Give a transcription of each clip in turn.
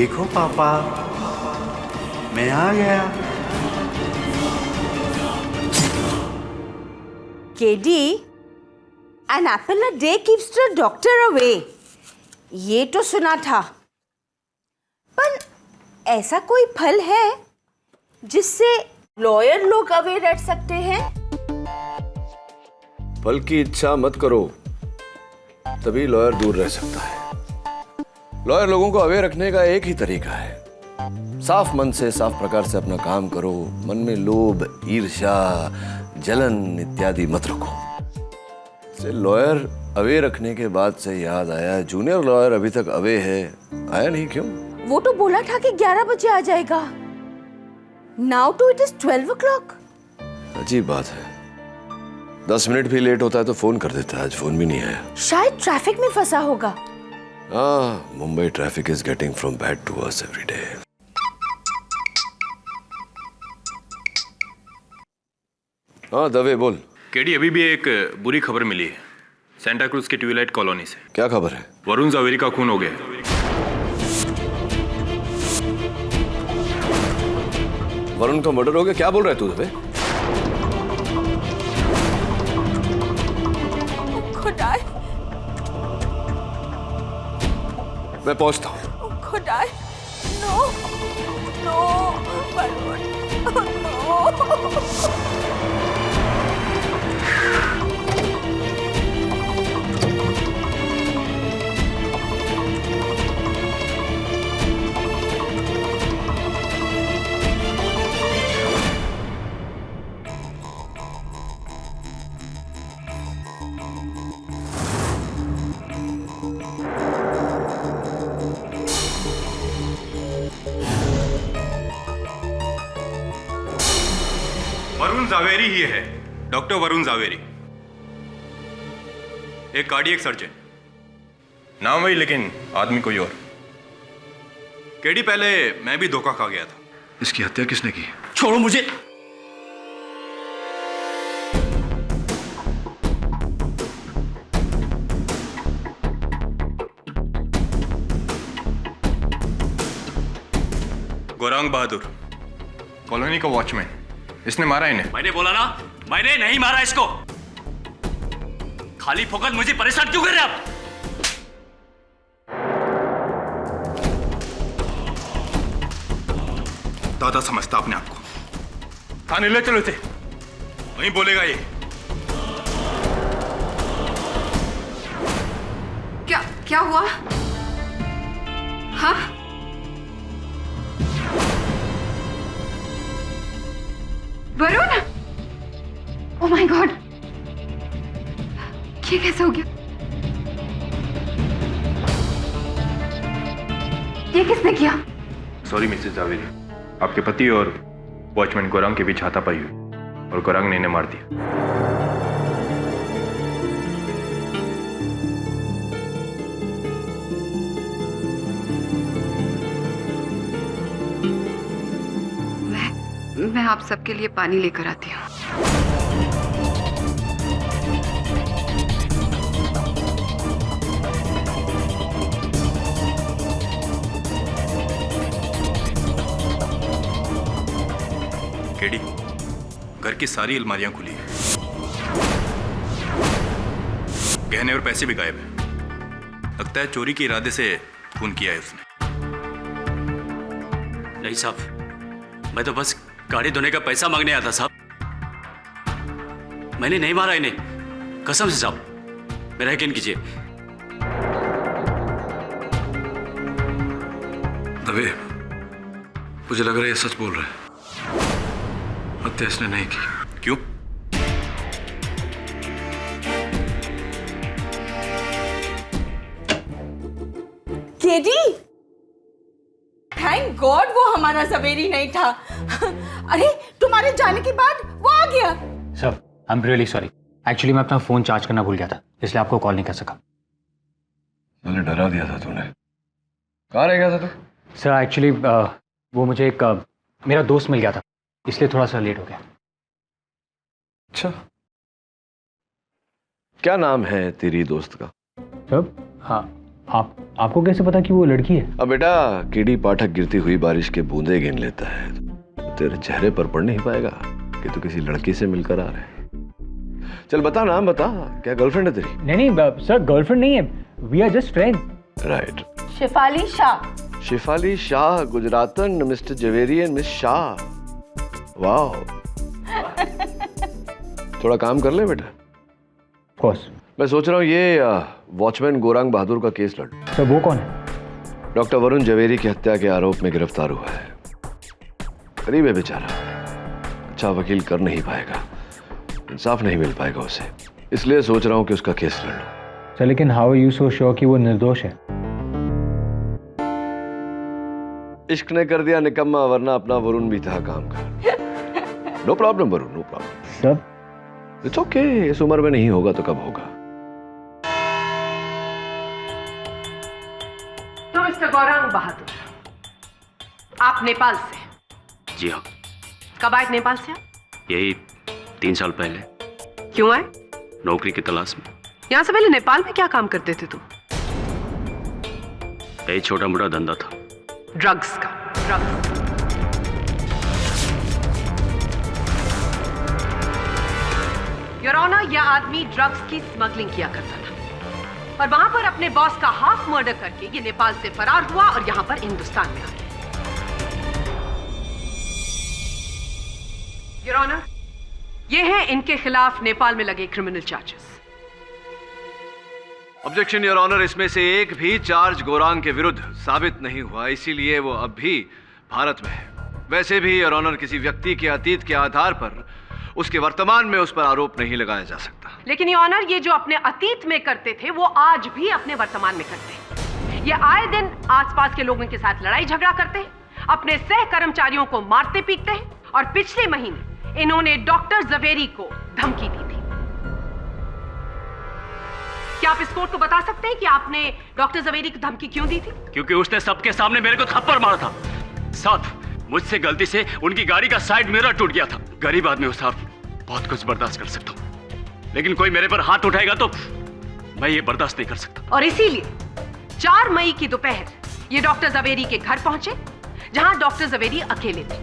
देखो पापा, मैं आ गया। KD, an apple a day keeps the doctor away. ये तो सुना था, पर ऐसा कोई फल है जिससे लॉयर लोग अवे रह सकते हैं? फल की इच्छा मत करो, तभी लॉयर दूर रह सकता है। लॉयर लोगों को अवे रखने का एक ही तरीका है, साफ मन से साफ प्रकार से अपना काम करो। मन में लोभ, ईर्ष्या, जलन इत्यादि मत रखो। से लॉयर अवे रखने के बाद से याद आया, जूनियर लॉयर अभी तक अवे है, आया नहीं क्यों? वो तो बोला था कि 11 बजे आ जाएगा। Now to it is 12 o'clock. अजीब बात है, 10 मिनट भी लेट होता है तो फोन कर देता है, आज फोन भी नहीं आया। शायद ट्रैफिक में फंसा होगा। Mumbai traffic is getting from bad to worse every day. हाँ दवे बोल। केडी, अभी भी एक बुरी खबर मिली है सेंटा क्रूज के ट्विलाइट कॉलोनी से। क्या खबर है? वरुण जावेरी का खून हो गया है। वरुण का मर्डर हो गया? क्या बोल रहा है तू दवे? खुदाई, मैं पहुंचता हूँ। खुदाई, no, no, Varun, no. Varun Javeri ही है, डॉक्टर वरुण जावेरी, एक कार्डियक सर्जन। नाम वही लेकिन आदमी कोई और। केडी, पहले मैं भी धोखा खा गया था। इसकी हत्या किसने की? छोड़ो मुझे। गौरांग बहादुर, कॉलोनी का वॉचमैन, इसने मारा इन्हें। मैंने बोला ना, मैंने नहीं मारा इसको। खाली फोकट मुझे परेशान क्यों कर रहे आप? दादा समझता अपने आप को। थाने ले चलो इसे, वहीं बोलेगा ये। क्या हुआ? हाँ? वरुण? ओह माय गॉड, ये कैसे हो गया? ये किसने किया? सॉरी मिसेस जावेरी, आपके पति और वॉचमैन गौरांग के बीच हाथापाई हुई और गौरांग ने इन्हें मार दिया। मैं आप सबके लिए पानी लेकर आती हूँ। केडी, घर की सारी अलमारियां खुली हैं, गहने और पैसे भी गायब हैं। लगता है चोरी के इरादे से खून किया है उसने। नहीं साहब, मैं तो बस गाड़ी धोने का पैसा मांगने आया था साहब। मैंने नहीं मारा इन्हें, कसम से साहब, मेरा यकीन कीजिए। दवे, मुझे लग रहा है ये सच बोल रहा है, हत्या इसने नहीं की। क्यों? केडी, थैंक गॉड वो हमारा जावेरी नहीं था। अरे तुम्हारे जाने के बाद वो आ गया। Sir, I am really sorry. Actually मैं अपना फोन चार्ज करना भूल गया था, इसलिए आपको कॉल नहीं कर सका। मैंने डरा दिया था तूने। कहाँ रह गया था तू? सर एक्चुअली वो मुझे एक मेरा दोस्त मिल गया था, इसलिए थोड़ा सा लेट हो गया। अच्छा, क्या नाम है तेरी दोस्त का? सर, हाँ, आपको कैसे पता कि वो लड़की है? अब बेटा, कीड़ी पाठक गिरती हुई बारिश के बूंदे गिन लेता है, तो तेरे चेहरे पर पढ़ नहीं पाएगा कि तू किसी लड़की से मिलकर आ रहा है। चल बता, नाम बता, क्या गर्लफ्रेंड है तेरी? नहीं सर, गर्लफ्रेंड नहीं है, we are just friends. Right. Shefali Shah. Shefali Shah, गुजरातन, mister Javeri and miss Shah. वाह। थोड़ा काम कर ले बेटा। Of course. मैं सोच रहा हूँ ये वॉचमैन गोरांग बहादुर का केस लड़। सर वो कौन है? डॉक्टर वरुण जवेरी की हत्या के आरोप में गिरफ्तार हुआ है। गरीब है बेचारा, अच्छा वकील कर नहीं पाएगा, इंसाफ नहीं मिल पाएगा उसे, इसलिए सोच रहा हूँ कि उसका केस लड़ लूं। सर लेकिन how are you so sure कि वो निर्दोष है? इश्क ने कर दिया निकम्मा, वरना अपना वरुण भी था काम का। No problem Varun, no problem. Sir it's okay, इस उम्र में नहीं होगा तो कब होगा। तो मिस्टर गौरांग बहादुर, आप नेपाल से? जी हाँ, कब आए नेपाल से आप? यही 3 साल पहले। क्यों आए? नौकरी की तलाश में। यहाँ से पहले नेपाल में क्या काम करते थे तुम? यही छोटा मोटा धंधा था, ड्रग्स का। ड्रग्स। योर ऑनर, यह आदमी ड्रग्स की स्मगलिंग किया करता था और वहां पर अपने बॉस का हाफ मर्डर करके ये नेपाल से फरार हुआ और यहां पर हिंदुस्तान में आ गया। योर ऑनर, ये हैं इनके खिलाफ नेपाल में लगे criminal charges. Objection your honour, इसमें से एक भी चार्ज गोरांग के विरुद्ध साबित नहीं हुआ, इसीलिए वो अब भी भारत में है। वैसे भी योर ऑनर, किसी व्यक्ति के अतीत के आधार पर उसके वर्तमान में उस पर आरोप नहीं लगाया जा सकता। लेकिन योर ऑनर, ये जो अपने अतीत में करते थे वो आज भी अपने वर्तमान में करते हैं। ये आए दिन आसपास के लोगों के साथ लड़ाई झगड़ा करते हैं, अपने सह कर्मचारियों को मारते पीटते हैं और पिछले महीने इन्होंने डॉक्टर जवेरी को धमकी दी थी। क्या आप इस कोर्ट को बता सकते हैं कि आपने डॉक्टर जवेरी की धमकी क्यों दी थी? क्योंकि उसने सबके सामने मेरे को थप्पड़ मारा था। साहब, मुझसे गलती से उनकी गाड़ी का साइड मिरर टूट गया था। गरीब आदमी हूं साहब, बहुत कुछ बर्दाश्त कर सकता हूं, लेकिन कोई मेरे पर हाथ उठाएगा तो मैं ये बर्दाश्त नहीं कर सकता। और इसीलिए 4 मई की दोपहर ये डॉक्टर जवेरी के घर पहुंचे, जहां डॉक्टर जवेरी अकेले थे,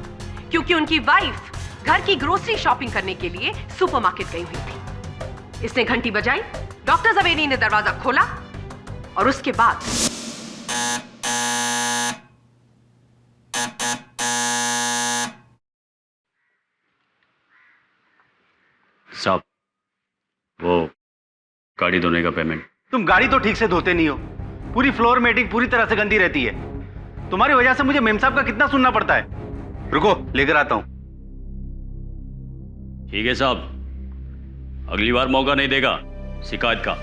क्योंकि उनकी वाइफ घर की ग्रोसरी शॉपिंग करने के लिए सुपरमार्केट गई हुई थी। इसने घंटी बजाई, डॉक्टर जवेरी ने दरवाजा खोला और उसके बाद साहब, वो गाड़ी धोने का पेमेंट। तुम गाड़ी तो ठीक से धोते नहीं हो, पूरी फ्लोर मेटिंग पूरी तरह से गंदी रहती है। तुम्हारी वजह से मुझे मेम साहब का कितना सुनना पड़ता है। रुको, लेकर आता हूं। ठीक है साहब, अगली बार मौका नहीं देगा शिकायत का।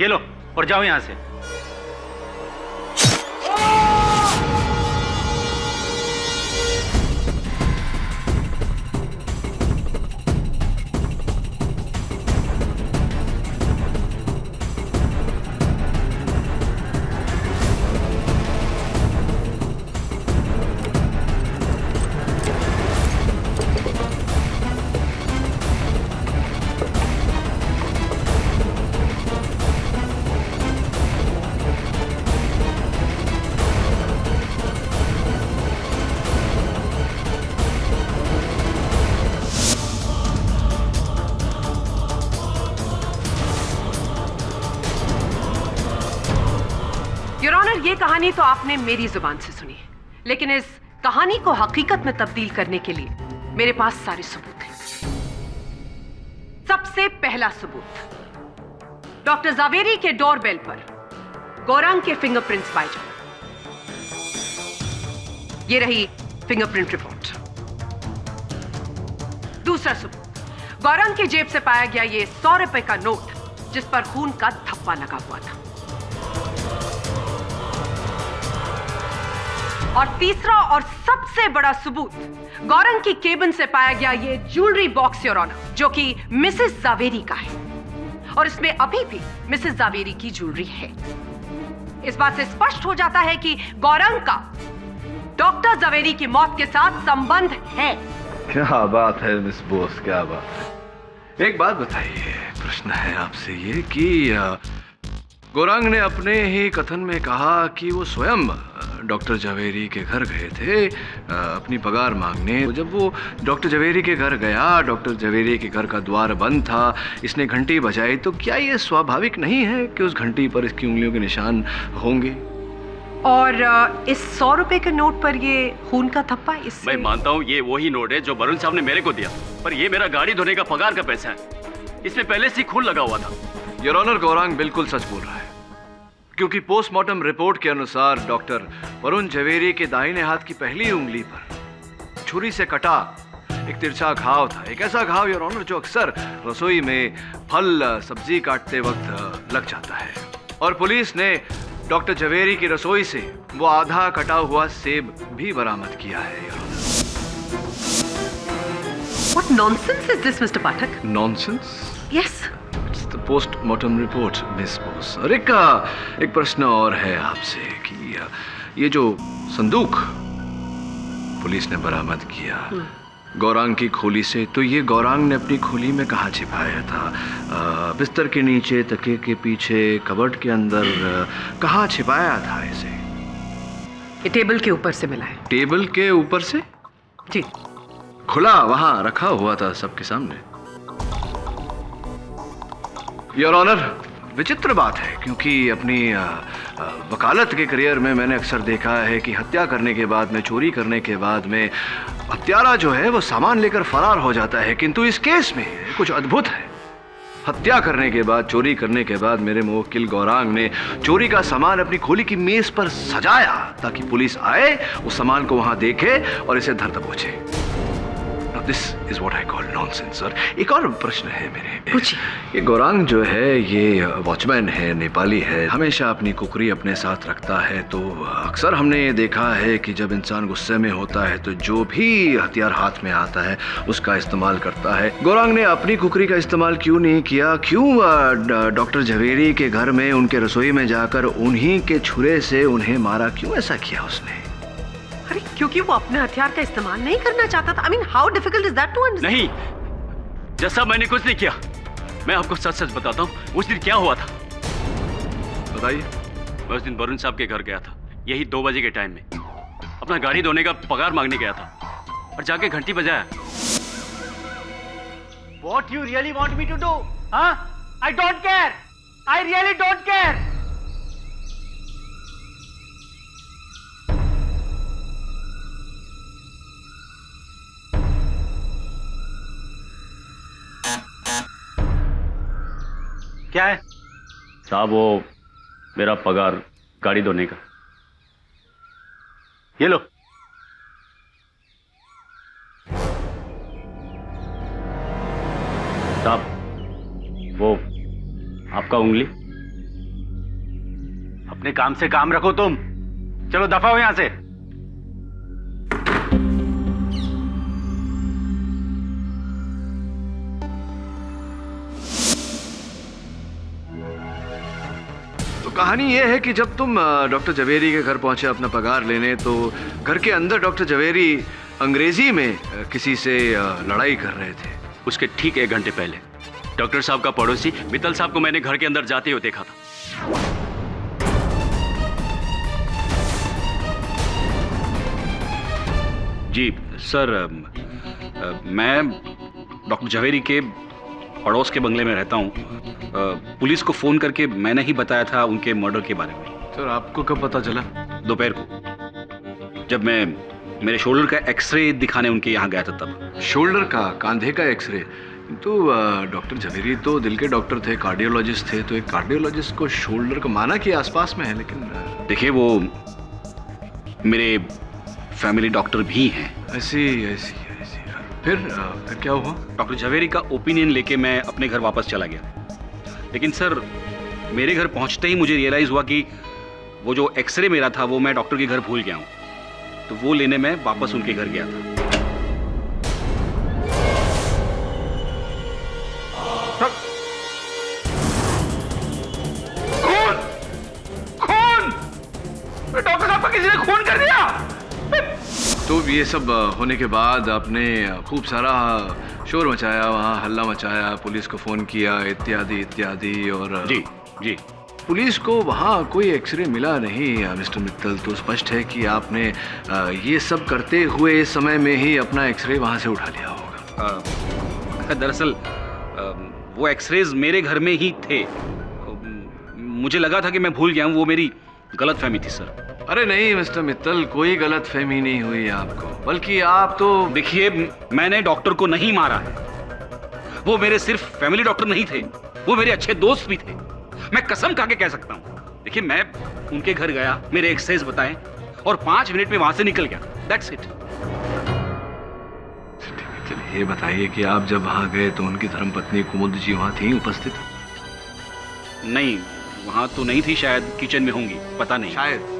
ये लो और जाओ यहां से। योर ऑनर, ये कहानी तो आपने मेरी जुबान से सुनी है, लेकिन इस कहानी को हकीकत में तब्दील करने के लिए मेरे पास सारे सबूत हैं। सबसे पहला सबूत, डॉक्टर जावेरी के डोरबेल पर गौरांग के फिंगरप्रिंट्स पाए जाए। ये रही फिंगरप्रिंट रिपोर्ट। दूसरा सबूत, गौरांग की जेब से पाया गया ये 100 रुपए का नोट जिस पर खून का धब्बा लगा हुआ था। और तीसरा और सबसे बड़ा सबूत, गौरंग की केबिन से पाया गया ये ज्वेलरी बॉक्स योर ऑनर, जो कि मिसेस जावेरी का है और इसमें अभी भी मिसेस जावेरी की ज्वेलरी है। इस बात से स्पष्ट हो जाता है कि गौरंग का डॉक्टर जवेरी की मौत के साथ संबंध है। क्या बात है मिस बोस, क्या बात है। एक बात बताइए, प्रश्न है आपसे ये कि गौरांग ने अपने ही कथन में कहा कि वो स्वयं डॉक्टर जवेरी के घर गए थे अपनी पगार मांगने। जब वो डॉक्टर जवेरी के घर गया, डॉक्टर जवेरी के घर का द्वार बंद था, इसने घंटी बजाई, तो क्या ये स्वाभाविक नहीं है कि उस घंटी पर इसकी उंगलियों के निशान होंगे? और इस 100 रुपए के नोट पर ये खून का थप्पा, इससे मैं मानता हूँ ये वही नोट है जो वरुण साहब ने मेरे को दिया, पर ये मेरा गाड़ी धोने का पगार का पैसा है। इसमें पहले से खून लगा हुआ था। योर ऑनर, गौरांग बिल्कुल सच बोल रहा है, क्योंकि पोस्टमार्टम रिपोर्ट के अनुसार वरुण जवेरी के दाहिने हाथ की पहली उंगली पर छुरी से कटा एक तिरछा घाव था। एक ऐसा घाव योर ऑनर जो अक्सर रसोई में फल सब्जी काटते वक्त लग जाता है। और पुलिस ने डॉक्टर जवेरी की रसोई से वो आधा कटा हुआ सेब भी बरामद किया है। Your honour, What nonsense is this, Mr. Pathak? Nonsense? Yes. Postmortem report Miss Bose. और एक प्रश्न और है आपसे कि ये जो संदूक पुलिस ने बरामद किया गौरांग की खोली से, तो ये गौरांग ने अपनी खोली में कहाँ छिपाया था? बिस्तर के नीचे, तकिए के पीछे, कबर्ड के अंदर, कहाँ छिपाया था इसे? ये टेबल के ऊपर से मिला है। टेबल के ऊपर से? जी। खुला वहां रखा हुआ था सबके सामने। योर ऑनर, विचित्र बात है, क्योंकि अपनी वकालत के करियर में मैंने अक्सर देखा है कि हत्या करने के बाद में, चोरी करने के बाद में हत्यारा जो है वो सामान लेकर फरार हो जाता है, किंतु इस केस में कुछ अद्भुत है। हत्या करने के बाद, चोरी करने के बाद मेरे मुवक्किल गौरांग ने चोरी का सामान अपनी खोली की मेज पर सजाया ताकि पुलिस आए, उस सामान को वहां देखे और इसे धर दबोचे। This is what I call nonsense. Sir, एक और प्रश्न है मेरे। पूछिए। ये गौरांग जो है ये वॉचमैन है, नेपाली है, हमेशा अपनी कुकरी अपने साथ रखता है। तो अक्सर हमने ये देखा है कि जब इंसान गुस्से में होता है तो जो भी हथियार हाथ में आता है उसका इस्तेमाल करता है। गौरांग ने अपनी कुकरी का इस्तेमाल क्यों नहीं किया? क्यों डॉक्टर जवेरी के घर में उनके रसोई में जाकर उन्हीं के छुरे से उन्हें मारा? क्यों ऐसा किया उसने? अरे क्योंकि वो अपने हथियार का इस्तेमाल नहीं करना चाहता था। I mean, how difficult is that to understand? नहीं, जैसा मैंने कुछ नहीं किया। मैं आपको सच सच बताता हूँ, उस दिन क्या हुआ था। बताइए। मैं उस दिन वरुण साहब के घर गया था, यही 2 बजे के टाइम में। अपना गाड़ी धोने का पगार मांगने गया था और जाके घंटी बजाया। What you really want me to do? Huh? I don't care. I really don't care. क्या है? साहब वो मेरा पगार गाड़ी धोने का। ये लो। साहब वो आपका उंगली। अपने काम से काम रखो तुम। चलो दफा हो यहां से। कहानी यह है कि जब तुम डॉक्टर जवेरी के घर पहुंचे अपना पगार लेने, तो घर के अंदर डॉक्टर जवेरी अंग्रेजी में किसी से लड़ाई कर रहे थे। उसके ठीक 1 घंटे पहले डॉक्टर साहब का पड़ोसी मित्तल साहब को मैंने घर के अंदर जाते हुए देखा था। जी सर, मैं डॉक्टर जवेरी के पड़ोस के बंगले में रहता हूँ। पुलिस को फोन करके मैंने ही बताया था उनके मर्डर के बारे में। सर, आपको कब पता चला? दोपहर को, जब मैं मेरे शोल्डर का एक्सरे दिखाने उनके यहाँ गया था तब। शोल्डर का, कांधे का एक्सरे? तो डॉक्टर जवेरी तो दिल के डॉक्टर थे, कार्डियोलॉजिस्ट थे, तो एक कार्डियोलॉजिस्ट को शोल्डर का माना कि आसपास में है, लेकिन देखिए वो मेरे फैमिली डॉक्टर भी हैं। ऐसी फिर क्या हुआ? डॉक्टर जवेरी का ओपिनियन लेके मैं अपने घर वापस चला गया, लेकिन सर मेरे घर पहुंचते ही मुझे रियलाइज हुआ कि वो जो एक्सरे मेरा था वो मैं डॉक्टर के घर भूल गया हूं, तो वो लेने मैं वापस उनके घर गया था। खून! खून! तो ये सब होने के बाद आपने खूब सारा शोर मचाया, वहाँ हल्ला मचाया, पुलिस को फ़ोन किया, इत्यादि इत्यादि। और जी जी। पुलिस को वहाँ कोई एक्सरे मिला नहीं मिस्टर मित्तल। तो स्पष्ट है कि आपने ये सब करते हुए समय में ही अपना एक्सरे वहाँ से उठा लिया होगा। दरअसल वो एक्सरेज मेरे घर में ही थे। मुझे लगा था कि मैं भूल गया हूँ, वो मेरी गलतफहमी थी सर। अरे नहीं मिस्टर मित्तल, कोई गलतफहमी नहीं हुई आपको, बल्कि आप तो देखिए, मैंने डॉक्टर को नहीं मारा है। वो मेरे सिर्फ फैमिली डॉक्टर नहीं थे, वो मेरे अच्छे दोस्त भी थे। मैं कसम खा के कह सकता हूँ। देखिए, मैं उनके घर गया, मेरे एक्सरसाइज बताए और 5 मिनट में वहां से निकल गया। That's it. चलिए ये बताइए कि आप जब वहां गए तो उनकी धर्मपत्नी कुमुद जी वहां थी उपस्थित? नहीं, वहां तो नहीं थी, शायद किचन में होंगी, पता नहीं। शायद।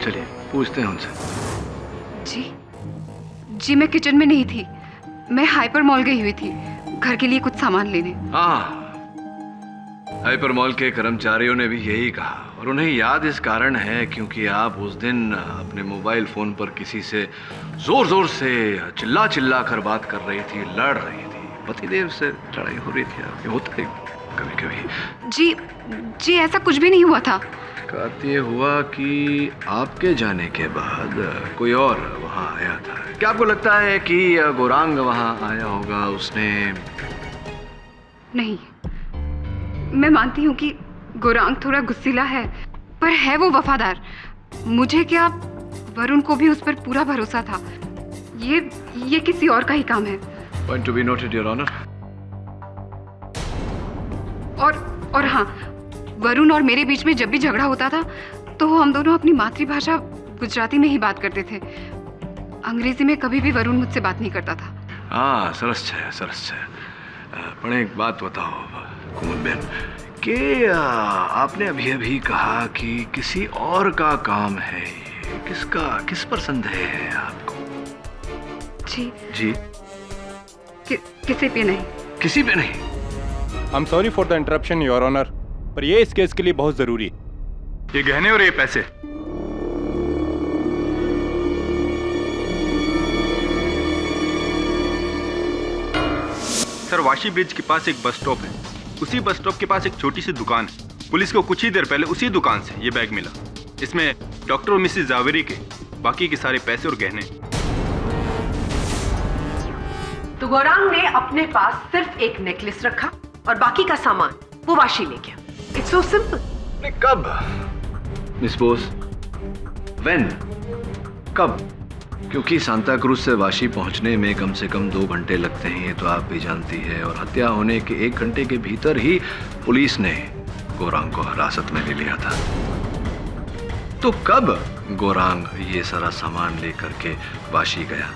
चलिए पूछते हैं उनसे। जी मैं किचन में नहीं थी, मैं हाइपर मॉल गई हुई थी घर के लिए कुछ सामान लेने। हाँ, हाइपर मॉल के कर्मचारियों ने भी यही कहा, और उन्हें याद इस कारण है क्योंकि आप उस दिन अपने मोबाइल फोन पर किसी से जोर जोर से चिल्ला चिल्ला कर बात कर रही थी, लड़ रही थी। पतिदेव से लड़ाई हो रही थी आपकी, होता है कभी कभी। जी ऐसा कुछ भी नहीं हुआ था। कहते हुआ कि आपके जाने के बाद कोई और वहां आया था। क्या आपको लगता है कि गौरांग वहां आया होगा? उसने नहीं, मैं मानती हूँ कि गौरांग थोड़ा गुस्सीला है, पर है वो वफादार। मुझे क्या, वरुण को भी उस पर पूरा भरोसा था। ये किसी और का ही काम है। Point to be noted your honour. और हाँ, वरुण और मेरे बीच में जब भी झगड़ा होता था तो हम दोनों अपनी मातृभाषा गुजराती में ही बात करते थे। अंग्रेजी में कभी भी वरुण मुझसे बात नहीं करता था। हाँ, सरस है। पण एक बात बताओ कुमुद बहन, कि आपने अभी कहा कि किसी और का काम है। किस पर संदेह है आपको? जी किसी पे नहीं। किसी पे नहीं? I am sorry for the interruption your honour, पर ये इस केस के लिए बहुत जरूरी है। ये गहने और ये पैसे। सर, वाशी ब्रिज के पास एक बस स्टॉप है, उसी बस स्टॉप के पास एक छोटी सी दुकान है। पुलिस को कुछ ही देर पहले उसी दुकान से ये बैग मिला। इसमें डॉक्टर और मिसेस जावेरी के बाकी के सारे पैसे और गहने। तो गौरांग ने अपने पास सिर्फ एक नेकलेस रखा और बाकी का सामान वो वाशी ले गया। It's so simple. कब मिस बोस? व्हेन? कब? क्योंकि सांता क्रूज से वाशी पहुंचने में कम से कम 2 घंटे लगते हैं, ये तो आप भी जानती है। और हत्या होने के 1 घंटे के भीतर ही पुलिस ने गौरांग को हिरासत में ले लिया था। तो कब गौरांग ये सारा सामान लेकर के वाशी गया?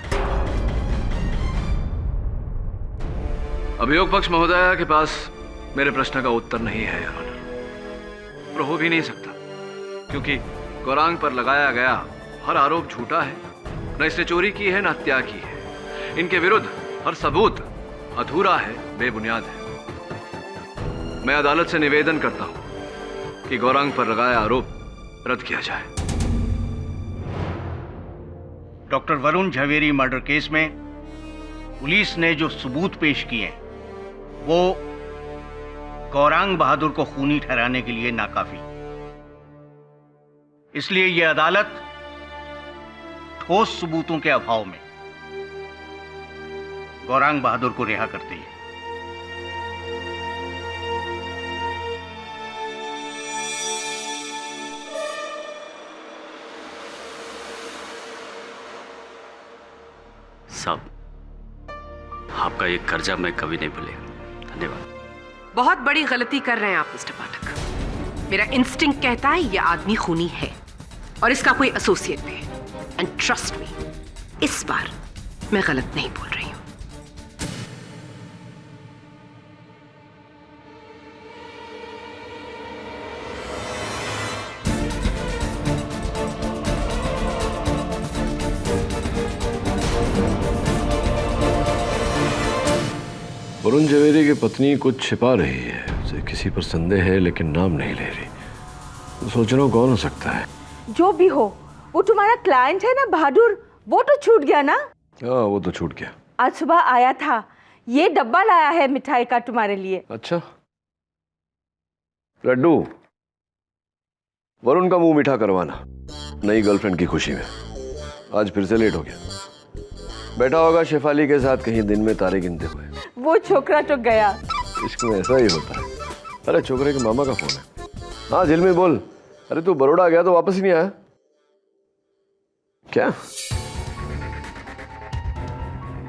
अभियोग पक्ष महोदया के पास मेरे प्रश्न का उत्तर नहीं है योर ऑनर, और हो भी नहीं सकता, क्योंकि गौरांग पर लगाया गया हर आरोप झूठा है। न इसने चोरी की है, न हत्या की है। इनके विरुद्ध हर सबूत अधूरा है, बेबुनियाद है। मैं अदालत से निवेदन करता हूं कि गौरांग पर लगाया आरोप रद्द किया जाए। Doctor Varun Jhaveri murder case में पुलिस ने जो सबूत पेश किए वो गौरांग बहादुर को खूनी ठहराने के लिए नाकाफी। इसलिए यह अदालत ठोस सबूतों के अभाव में गौरांग बहादुर को रिहा करती है। साहब, आपका ये कर्जा मैं कभी नहीं भूलेगा। धन्यवाद। बहुत बड़ी गलती कर रहे हैं आप मिस्टर पाठक। मेरा इंस्टिंक्ट कहता है ये आदमी खूनी है और इसका कोई एसोसिएट भी है। एंड ट्रस्ट मी, इस बार मैं गलत नहीं बोल रही हूं। वरुण झवेरी की पत्नी कुछ छिपा रही है, उसे किसी पर संदेह है लेकिन नाम नहीं ले रही। तो सोच रहा हूं कौन हो सकता है। जो भी हो, वो तुम्हारा क्लाइंट है ना बहादुर, वो तो छूट गया ना? हाँ वो तो छूट गया। आज सुबह आया था, ये डब्बा लाया है मिठाई का तुम्हारे लिए। अच्छा लड्डू, वरुण का मुंह मीठा करवाना नई गर्लफ्रेंड की खुशी में। आज फिर से लेट हो गया, बैठा होगा शेफाली के साथ कहीं दिन में तारे गिनते हुए। वो छोकरा तो गया। इश्क में ऐसा ही होता है। अरे छोकरे के मामा का फोन है। हाँ झिलमी बोल। अरे तू बड़ौदा गया तो वापस ही नहीं आया क्या?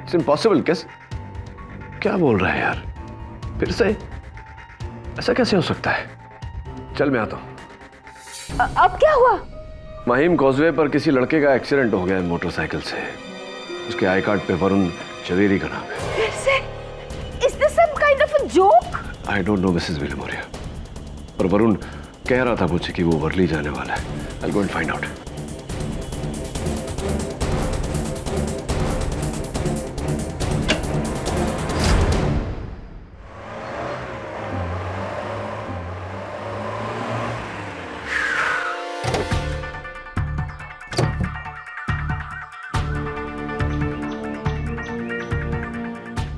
It's impossible. कैसे, क्या बोल रहा है यार? फिर से ऐसा कैसे हो सकता है? चल मैं आता हूं। अब क्या हुआ? माहिम कॉजवे पर किसी लड़के का एक्सीडेंट हो गया है मोटरसाइकिल से। उसके आई कार्ड पे वरुण झवेरी का नाम है। फिर से? Is this some kind of a joke? I don't know Mrs Vilimoria, पर वरुण कह रहा था मुझसे कि वो वर्ली जाने वाला है। I'll go and find out.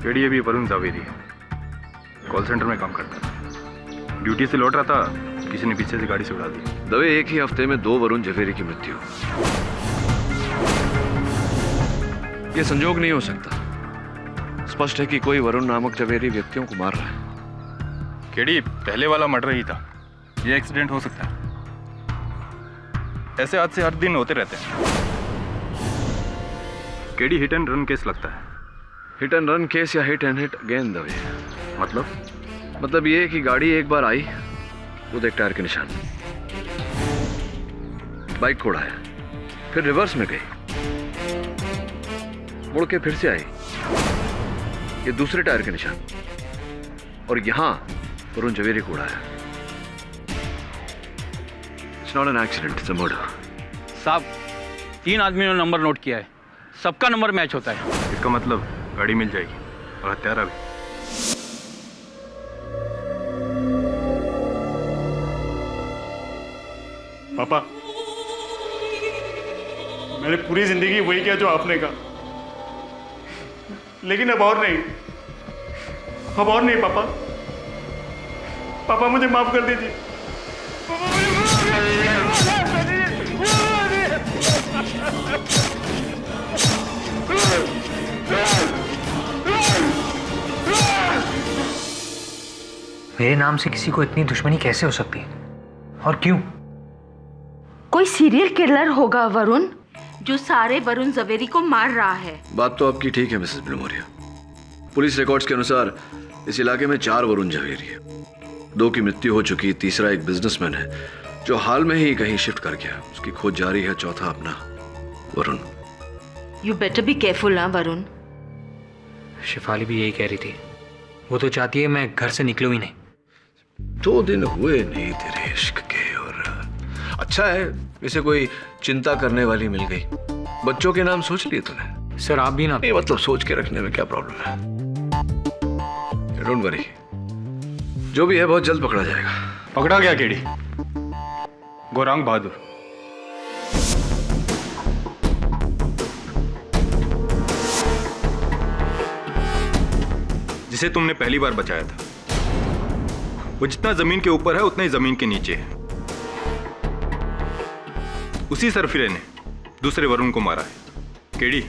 KD अभी वरुण जावेरी है, कॉल सेंटर में काम करता था। ड्यूटी से लौट रहा था, किसी ने पीछे से गाड़ी से उड़ा दी। दवे एक ही हफ्ते में 2 वरुण झवेरी की मृत्यु। ये संजोग नहीं हो सकता। स्पष्ट है कि कोई वरुण नामक झवेरी व्यक्तियों को मार रहा है। केडी पहले वाला मर्डर ही था, ये एक्सीडेंट हो सकता है। ऐसे हादसे हर दिन होते रहते हैं। KD hit and run case लगता है। हिट एंड रन केस या hit and hit again Dave? मतलब ये कि गाड़ी एक बार आई, वो देख टायर के निशान, बाइक को उड़ाया, फिर रिवर्स में गई, मुड़ के फिर से आई, ये दूसरे टायर के निशान, और यहां वरुण झवेरी को उड़ाया। It's not an accident, it's a murder. साहब 3 आदमियों ने नंबर नोट किया है, सबका नंबर मैच होता है। इसका मतलब गाड़ी मिल जाएगी और हत्यारा भी। पापा, मैंने पूरी जिंदगी वही किया जो आपने कहा, लेकिन अब और नहीं, अब और नहीं पापा। पापा मुझे माफ कर दीजिए। पापा मुझे माफ कर दीजिए। मेरे नाम से किसी को इतनी दुश्मनी कैसे हो सकती है, और क्यों? कोई सीरियल किलर होगा वरुण, जो सारे वरुण झवेरी को मार रहा है। बात तो आपकी ठीक है मिसेस विलिमोरिया। पुलिस रिकॉर्ड्स के अनुसार इस इलाके में 4 वरुण झवेरी है। 2 की मृत्यु हो चुकी, तीसरा एक बिजनेसमैन है जो हाल में ही कहीं शिफ्ट कर गया, उसकी खोज जारी है। चौथा अपना Varun. You better be careful ना वरुण। शिफाली भी यही कह रही थी, वो तो चाहती है मैं घर से निकलूं ही नहीं। 2 दिन हुए नहीं तेरे इश्क के, और अच्छा है इसे कोई चिंता करने वाली मिल गई। बच्चों के नाम सोच लिए तूने? सर आप भी ना। नहीं मतलब सोच के रखने में क्या प्रॉब्लम है? डोंट वरी, जो भी है बहुत जल्द पकड़ा जाएगा। पकड़ा गया केडी, गौरांग बहादुर। जिसे तुमने पहली बार बचाया था। वो जितना जमीन के ऊपर है उतना ही जमीन के नीचे है। उसी सरफिरे ने दूसरे वरुण को मारा है। केडी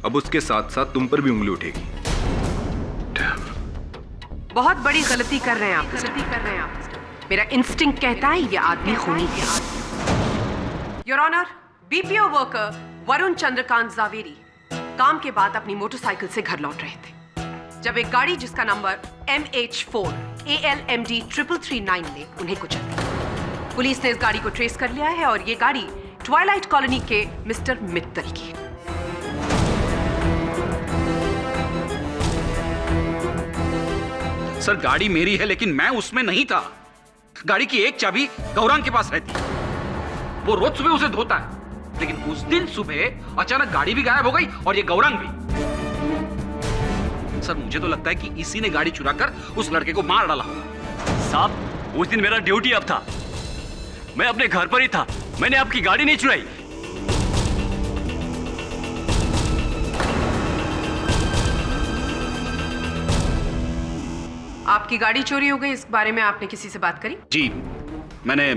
अब उसके साथ साथ तुम पर भी उंगली उठेगी। बहुत बड़ी गलती कर रहे हैं आप। मेरा इंस्टिंक्ट कहता है ये आदमी खूनी है। Your honour, BPO worker Varun Chandrakant Javeri काम के बाद अपनी मोटरसाइकिल से घर लौट रहे थे जब एक गाड़ी जिसका नंबर MH4 ALMD 3339 ने उन्हें कुचल दिया। पुलिस ने इस गाड़ी को ट्रेस कर लिया है और ये गाड़ी ट्वाइलाइट कॉलोनी के मिस्टर मित्तल की है। सर गाड़ी मेरी है लेकिन मैं उसमें नहीं था। गाड़ी की एक चाबी गौरांग के पास रहती है, वो रोज सुबह उसे धोता है, लेकिन उस दिन सुबह अचानक गाड़ी भी गायब हो गई और ये गौरांग भी। सर मुझे तो लगता है कि इसी ने गाड़ी चुराकर उस लड़के को मार डाला होगा। साहब उस दिन मेरा ड्यूटी अब था, मैं अपने घर पर ही था, मैंने आपकी गाड़ी नहीं चुराई। आपकी गाड़ी चोरी हो गई, इस बारे में आपने किसी से बात करी? जी, मैंने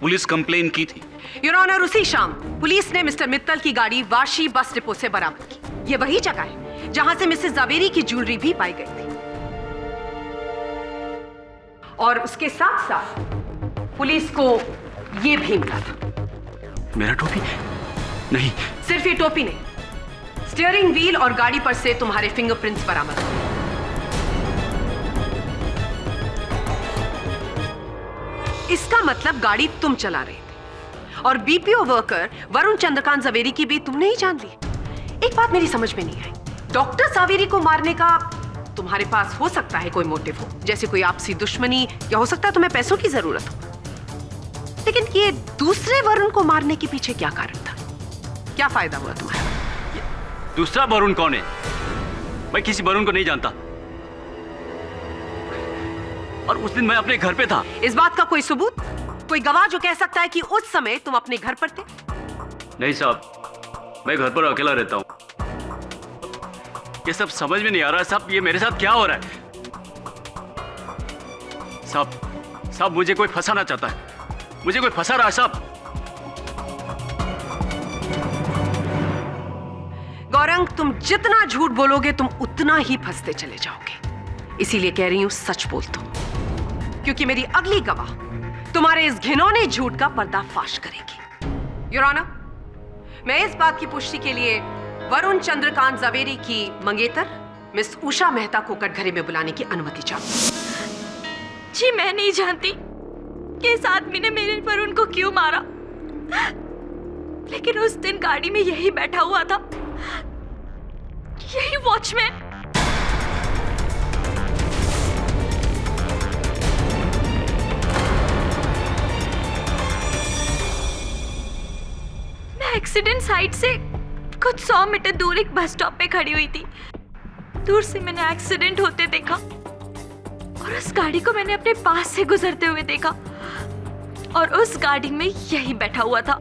पुलिस कंप्लेन की थी। योर ऑनर, उसी शाम पुलिस ने मिस्टर मित्तल की गाड़ी वाशी बस डिपो से बरामद की। ये वही जगह है जहां से मिसेस जावेरी की ज्वेलरी भी पाई गई थी। और उसके साथ साथ पुलिस को ये भी मिला था। मेरा टोपी? नहीं। सिर्फ ये टोपी नहीं, स्टीयरिंग व्हील और गाड़ी पर से तुम्हारे फिंगरप्रिंट्स बरामद हुए। इसका मतलब गाड़ी तुम चला रहे थे और बीपीओ वर्कर वरुण चंद्रकांत जावेरी की भी तुमने ही जान ली। एक बात मेरी समझ में नहीं आई, डॉक्टर जावेरी को मारने का तुम्हारे पास हो सकता है कोई मोटिव हो, जैसे कोई आपसी दुश्मनी, या हो सकता है तुम्हें पैसों की जरूरत हो, लेकिन ये दूसरे वरुण को मारने के पीछे क्या कारण था? क्या फायदा हुआ तुम्हारा? दूसरा वरुण कौन है? मैं किसी वरुण को नहीं जानता, और उस दिन मैं अपने घर पे था। इस बात का कोई सबूत, कोई गवाह जो कह सकता है कि उस समय तुम अपने घर पर थे? नहीं साहब, मैं घर पर अकेला रहता हूं। ये सब समझ में नहीं आ रहा साहब, ये मेरे साथ क्या हो रहा है? साहब मुझे कोई फंसाना चाहता है, मुझे कोई फंसा रहा है साहब। गौरंग, तुम जितना झूठ बोलोगे तुम उतना ही फंसते चले जाओगे, इसीलिए कह रही हूं सच बोल दो, क्योंकि मेरी अगली गवाह तुम्हारे इस घिनौने झूठ का पर्दाफाश करेगी। योर ऑनर, मैं इस बात की पुष्टि के लिए वरुण चंद्रकांत जावेरी की मंगेतर मिस उषा मेहता को कटघरे में बुलाने की अनुमति चाहूं। जी, मैं नहीं जानती कि इस आदमी ने मेरे वरुण को क्यों मारा, लेकिन उस दिन गाड़ी में यही बैठा हुआ था, यही वॉचमैन। मैं एक्सीडेंट साइट से कुछ 100 मीटर दूर एक बस स्टॉप पे खड़ी हुई थी। दूर से मैंने एक्सीडेंट होते देखा और उस गाड़ी को मैंने अपने पास से गुजरते हुए देखा, और उस गाड़ी में यही बैठा हुआ था।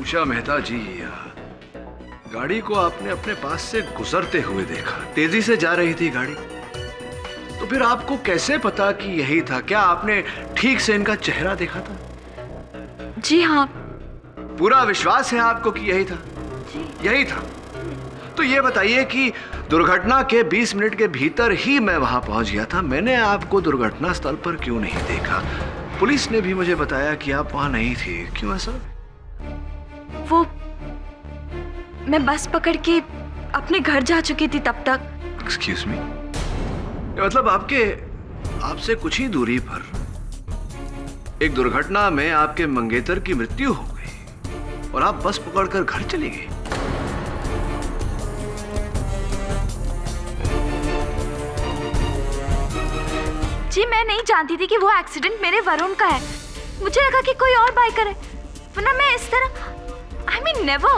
उषा मेहता जी, गाड़ी को आपने अपने पास से गुजरते हुए देखा, तेजी से जा रही थी गाड़ी, तो फिर आपको कैसे पता कि यही था? क्या आपने ठीक से इनका चेहरा देखा था? जी हाँ। पूरा विश्वास है आपको कि यही था? यही था। तो ये बताइए कि दुर्घटना के 20 मिनट के भीतर ही मैं वहां पहुंच गया था, मैंने आपको दुर्घटना स्थल पर क्यों नहीं देखा? पुलिस ने भी मुझे बताया कि आप वहां नहीं थे, क्यों ऐसा? वो मैं बस पकड़ के अपने घर जा चुकी थी तब तक। एक्सक्यूज मी, मतलब आपसे कुछ ही दूरी पर एक दुर्घटना में आपके मंगेतर की मृत्यु हो गई और आप बस पकड़कर घर चली गई। जी, मैं नहीं जानती थी कि वो एक्सीडेंट मेरे वरुण का है। मुझे लगा कि कोई और बाइकर है, वरना मैं इस तरह I mean never।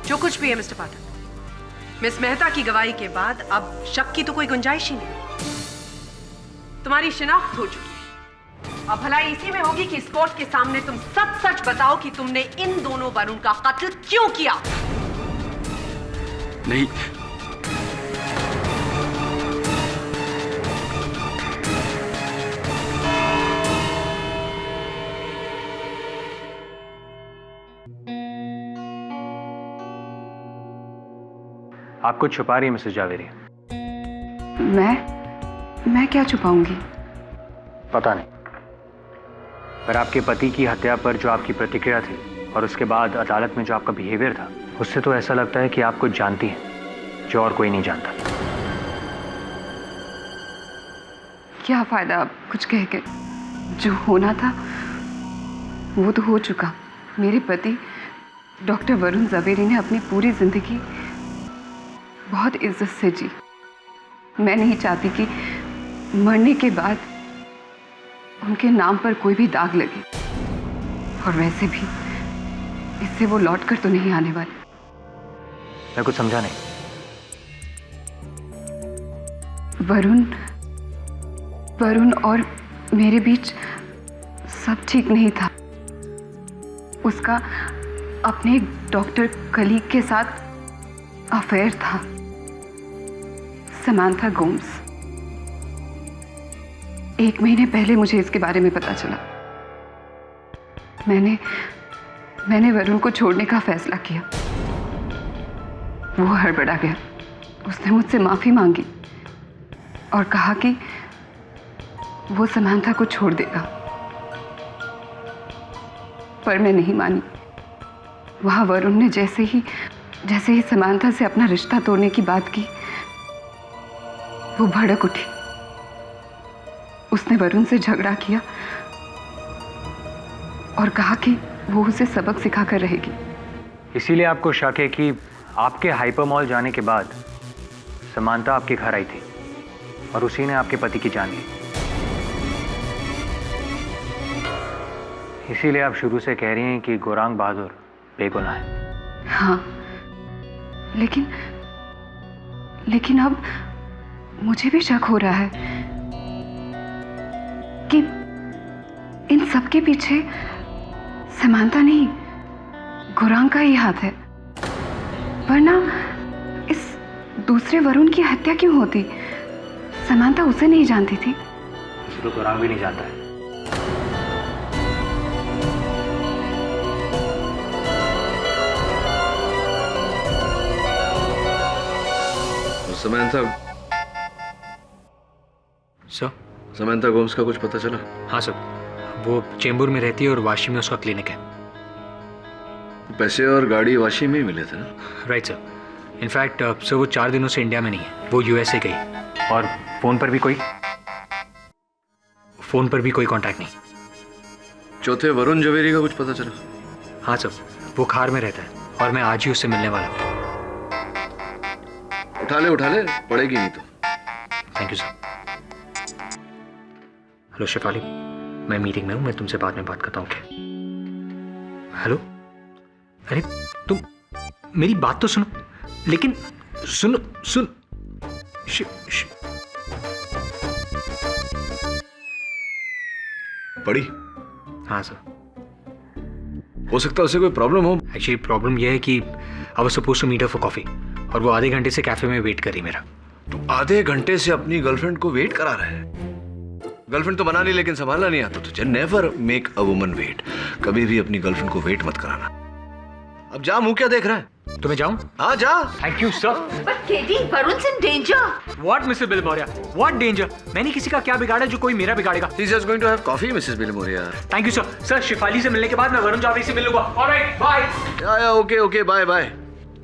जो कुछ भी है मिस्टर पाठक, मिस मेहता की गवाही के बाद अब शक की तो कोई गुंजाइश ही नहीं। तुम्हारी शिनाख्त हो चुकी है, अब भलाई इसी में होगी कि इस कोर्ट के सामने तुम सच सच बताओ कि तुमने इन दोनों वरुण का कत्ल क्यों किया। नहीं, आप कुछ छुपा रही है मिसेस जावेरी। मैं क्या छुपाऊंगी? पता नहीं, पर आपके पति की हत्या पर जो आपकी प्रतिक्रिया थी और उसके बाद अदालत में जो आपका बिहेवियर था, उससे तो ऐसा लगता है कि आप कुछ जानती हैं जो और कोई नहीं जानता। क्या फायदा अब कुछ कह के? जो होना था वो तो हो चुका। मेरे पति डॉक्टर वरुण जावेरी ने अपनी पूरी जिंदगी बहुत इज्जत से जी। मैं नहीं चाहती कि मरने के बाद उनके नाम पर कोई भी दाग लगे, और वैसे भी इससे वो लौट कर तो नहीं आने वाले। मैं कुछ समझा नहीं। वरुण और मेरे बीच सब ठीक नहीं था। उसका अपने डॉक्टर कलीग के साथ अफेयर था। समांथा गोम्स। 1 महीने पहले मुझे इसके बारे में पता चला। मैंने वरुण को छोड़ने का फैसला किया। वो हड़बड़ा गया। उसने मुझसे माफी मांगी और कहा कि वो समांथा को छोड़ देगा, पर मैं नहीं मानी। वहां वरुण ने जैसे ही समांथा से अपना रिश्ता तोड़ने की बात की, वो भड़क उठी। उसने वरुण से झगड़ा किया और कहा कि वो उसे सबक सिखाकर रहेगी। इसीलिए आपको शक है कि आपके हाइपर मॉल जाने के बाद समांथा आपके घर आई थी और उसी ने आपके पति की जान ली। इसीलिए आप शुरू से कह रही हैं कि गौरांग बहादुर बेगुनाह है। हाँ, लेकिन अब मुझे भी शक हो रहा है कि इन सब के पीछे समांथा नहीं, गौरांग का ही हाथ है। वरना इस दूसरे वरुण की हत्या क्यों होती? समांथा उसे नहीं जानती थी। तो गौरांग भी नहीं जानता है। समांथा गोम्स का कुछ पता चला? हाँ सर, वो चेंबूर में रहती है और वाशी में उसका क्लिनिक है। पैसे और गाड़ी वाशी में ही मिले थे ना? Right sir. इनफैक्ट सर वो 4 दिनों से इंडिया में नहीं है, वो यूएसए गई। और फोन पर भी कोई कांटेक्ट नहीं। चौथे वरुण झवेरी का कुछ पता चला? हाँ सर, वो खार में रहता है और मैं आज ही उससे मिलने वाला हूँ। उठा ले, पड़ेगी नहीं तो। Thank you sir. Hello Shefali, मैं मीटिंग में हूँ, मैं तुमसे बाद में बात करता हूँ। हेलो, अरे तुम मेरी बात तो सुनो, लेकिन सुन पड़ी? हाँ सर। हो सकता है उसे कोई प्रॉब्लम हो। एक्चुअली प्रॉब्लम यह है कि I was supposed to meet her for coffee और वो आधे घंटे से कैफे में वेट कर रही मेरा। तो आधे घंटे से अपनी गर्लफ्रेंड को वेट करा रहा है? गर्लफ्रेंड तो बना ली, लेकिन संभालना नहीं आता तुझे। Never make a woman wait. कभी भी अपनी गर्लफ्रेंड को वेट मत कराना। अब जा, मुंह क्या देख रहा है? तुम्हें जाऊं? हाँ जा। Thank you sir. But KD, Varun's in danger. What, Mrs. Bilmoria? What danger? मैंने किसी का क्या बिगाड़ा जो कोई मेरा बिगाड़ेगा? He's just going to have coffee, Mrs. Bilmoria. Thank you sir. Sir Shefali से मिलने के बाद मैं वरुण जावेरी से मिल लूंगा। Alright, bye. Okay, bye.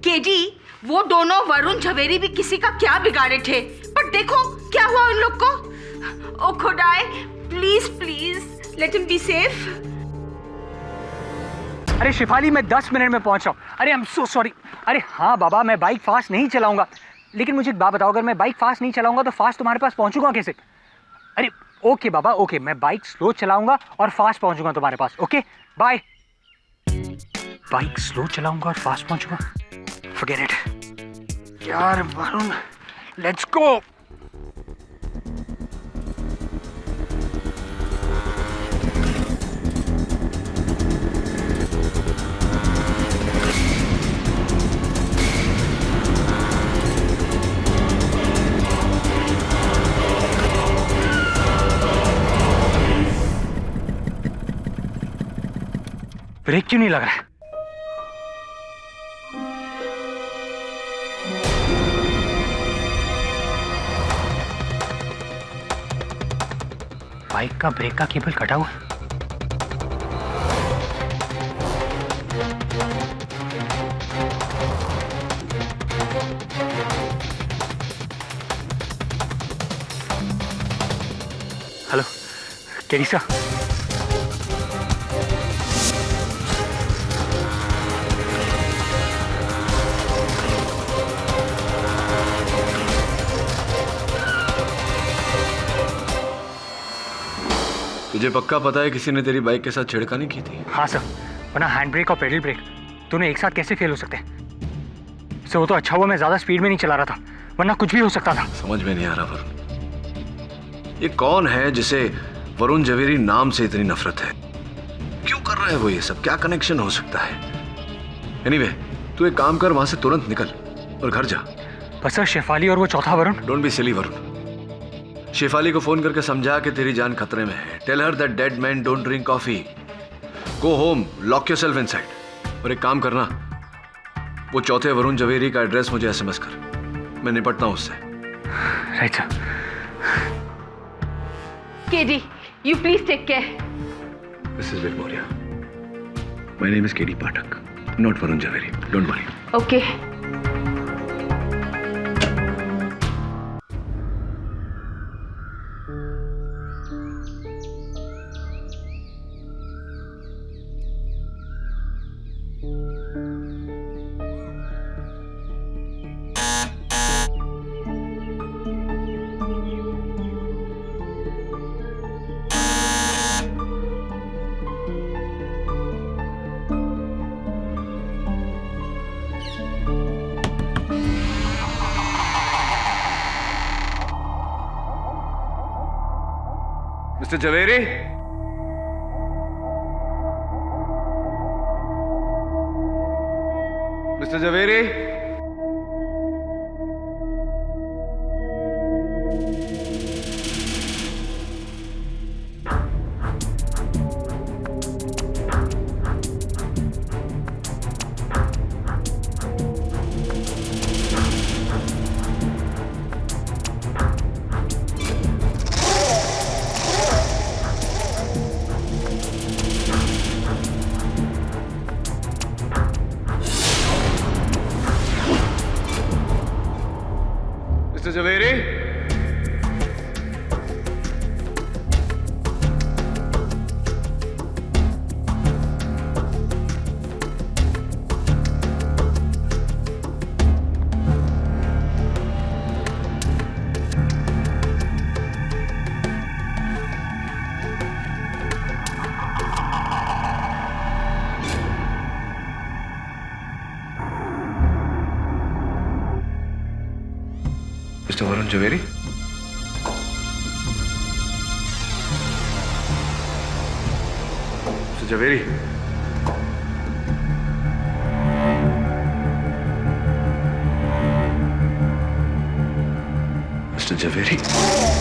KD, वो दोनों वरुण झवेरी भी किसी का क्या बिगाड़े थे, पर देखो क्या हुआ उन लोग को। ओ खुदाए, please let him be safe. अरे शिफाली, मैं 10 मिनट में पहुंच रहा हूँ। अरे आई एम सो सॉरी। अरे हाँ बाबा, मैं बाइक फास्ट नहीं चलाऊंगा, लेकिन मुझे एक बात बताओ, अगर मैं बाइक फास्ट नहीं चलाऊंगा तो फास्ट तुम्हारे पास पहुंचूंगा कैसे? अरे ओके बाबा, ओके, मैं बाइक स्लो चलाऊंगा और फास्ट पहुंचूंगा तुम्हारे पास। Okay bye. बाइक स्लो चलाऊंगा और फास्ट पहुंचूंगा? फॉरगेट इट यार। Varun, let's go. ब्रेक क्यों नहीं लग रहा है? बाइक का ब्रेक का केबल कटा हुआ है। Hello Teresa. तुझे पक्का पता है किसी ने तेरी बाइक के साथ छेड़खानी की थी? हाँ सर, वरना हैंड ब्रेक और पेडल ब्रेक दोनों एक साथ कैसे फेल हो सकते हैं? सर वो तो अच्छा हुआ मैं ज्यादा स्पीड में नहीं चला रहा था, वरना कुछ भी हो सकता था। समझ में नहीं आ रहा वरुण, ये कौन है जिसे वरुण झवेरी नाम से इतनी नफरत है? क्यों कर रहा है वो ये सब? क्या कनेक्शन हो सकता है? एनीवे, तू एक काम कर, वहां से तुरंत निकल और घर जा। पर सर शेफाली और वो चौथा Varun. Don't be silly Varun. Shefali को फोन करके समझा कि तेरी जान खतरे में है। Tell her that dead man don't drink coffee. Go home, lock yourself inside. और एक काम करना, वो चौथे वरुण जवेरी का एड्रेस मुझे एसएमएस कर, मैं निपटता हूं उससे। Right sir. KD, you please take care. Mrs. Vilmoria, my name is KD Pathak, not Varun Jhaveri. Don't worry. Okay. Mr. Jhaveri? Mr. Jhaveri? Mr. Jhaveri? Mr. Varun Jhaveri? Mr. Jhaveri? Mr. Jhaveri?